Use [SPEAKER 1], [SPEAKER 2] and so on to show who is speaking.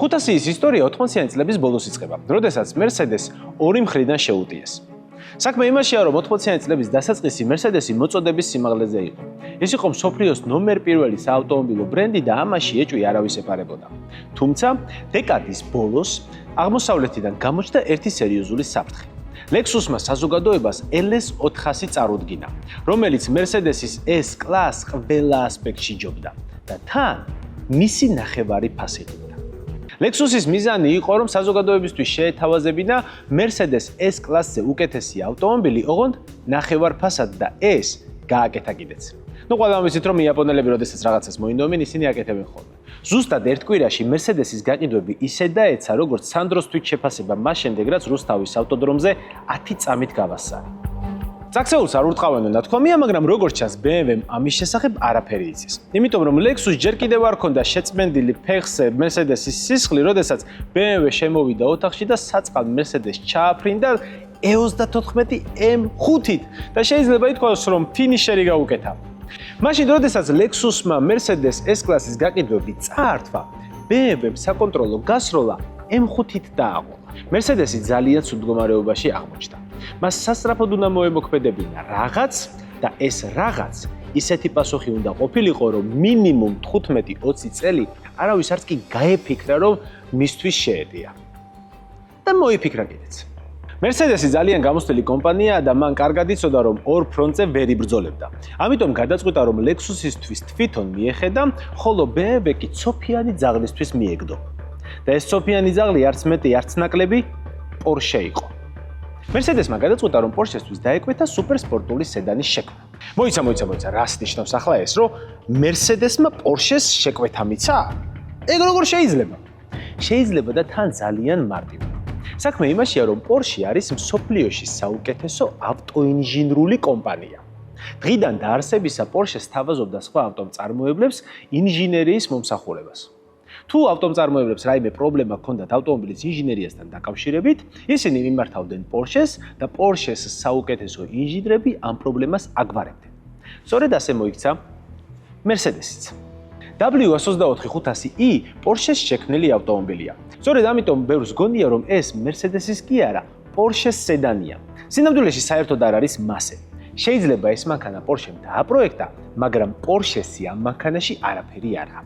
[SPEAKER 1] 500-ის ისტორია 80-იანი წლების ბოლოს იწყება, როდესაც Mercedes ორი მხრიდან შეუტიეს. საქმე იმაშია, რომ 80-იანი წლების დასაწყისი Mercedes-ი მოწოდების სიმაღლეზე იყო. ეს იყო მსოფლიოს ნომერ პირველი საავტომობილო ბრენდი და ამაში ეჭვი არავის ეპარებოდა. თუმცა, დეკადის ბოლოს აღმოსავლეთიდან გამოჩნდა ერთი სერიოზული საფრთხე. Lexus-მა საზოგადოებას LS400 წარუდგინა, რომელიც Mercedes-ის S-კლასს ყველა ასპექტში ჯობდა და თან მისი ნახევარი ფასი. Lexus-ის მიზანი იყო, რომ საზოგადოებისთვის შეეთავაზებინა Mercedes S-კლასზე უკეთესი ავტომობილი, ოღონდ ნახევარ ფასად და ეს გააკეთა კიდეც. ყველამ ვიცით, რომ იაპონელები როდესაც რაღაცას მოინდომენ, ისინი აკეთებენ ხოლმე. ზუსტად ერთ კვირაში Mercedes-ის გაყიდვები ისე დაეცა, როგორც სანდროს თვით შეფასება მას შემდეგ, რაც რუსთავის ავტოდრომზე 10 წამით გავასწარი. წაქცეულს არ ურტყავენ ნათქვამია, მაგრამ როგორც ჩანს, BMW-მ ამის შესახებ არაფერი იცის. იმიტომ რომ Lexus ჯერ კიდევ არ ჰქონდა შეწმენდილი ფეხზე Mercedes-ის სისხლი, როდესაც BMW შემოვიდა ოთახში და საწყალ Mercedes ჩააფრინდა E34 M5-ით და შეიძლება ითქვას, რომ ფინიშერი გაუკეთა. მაშინ, როდესაც Lexus-მა Mercedes S-კლასის გაყიდვები წაართვა, BMW-მ საკონტროლო გასროლა M5-ით დააყოლა. Mercedes-ი ძალიან ცუდ მდგომარეობაში აღმოჩნდა. მას სასწრაფოდ უნდა მოემოქმედებინა რაღაც და ეს რაღაც ისეთი პასუხი უნდა ყოფილიყო, რომ მინიმუმ 15-20 წელი არავის არც კი გაეფიქრა, რომ მისთვის შეედია. და მოიფიქრა კიდეც. Mercedes-ი ძალიან გამოცდილი კომპანიაა და მან კარგად იცოდა, რომ ორ ფრონტზე ვერ იბრძოლებდა. ამიტომ გადაწყვიტა, რომ Lexus-ისთვის თვითონ მიეხედა, ხოლო BMW კი ცოფიანი ძაღლისთვის მიეგდო. და ეს ცოფიანი ძაღლი არც მეტი, არც ნაკლები Porsche იყო. Mercedes-მა გადაწყვიტა, რომ Porsche-ისთვის დაეკვეთა სუპერსპორტული სედანის შექმნა. მოიცა, რას ნიშნავს ახლა ეს, რომ Mercedes-მა Porsche-ს შეკვეთა მიცა? ეგ როგორ შეიძლება? შეიძლება და თან ძალიან მარტივი. საქმე იმაშია, რომ Porsche არის მსოფლიოში საუკეთესო ავტოინჟინრული კომპანია. დღიდან დაარსებისა Porsche სთავაზობდა სხვა ავტომწარმოებლებს ინჟინერიის მომსახურებას. თუ ავტომწარმოებლებს რაიმე პრობლემა ჰქონდათ ავტომობილის ინჟინერიასთან დაკავშირებით, ისინი მიმართავდნენ Porsche-ს და Porsche-ს საუკეთესო ინჟინრები ამ პრობლემას აგვარებდნენ. სწორედ ასე მოიქცა Mercedes-იც. W124-500i Porsche-ს შექმნილი ავტომობილია. სწორედ ამიტომ ბევრს გონია, რომ ეს Mercedes-ის კი არა, Porsche-ს სედანია. სინამდვილეში საერთოდ არ არის მასე. შეიძლება ეს მანქანა Porsche-მ დააპროექტა, მაგრამ Porsche-სი ამ მანქანაში არაფერი არა.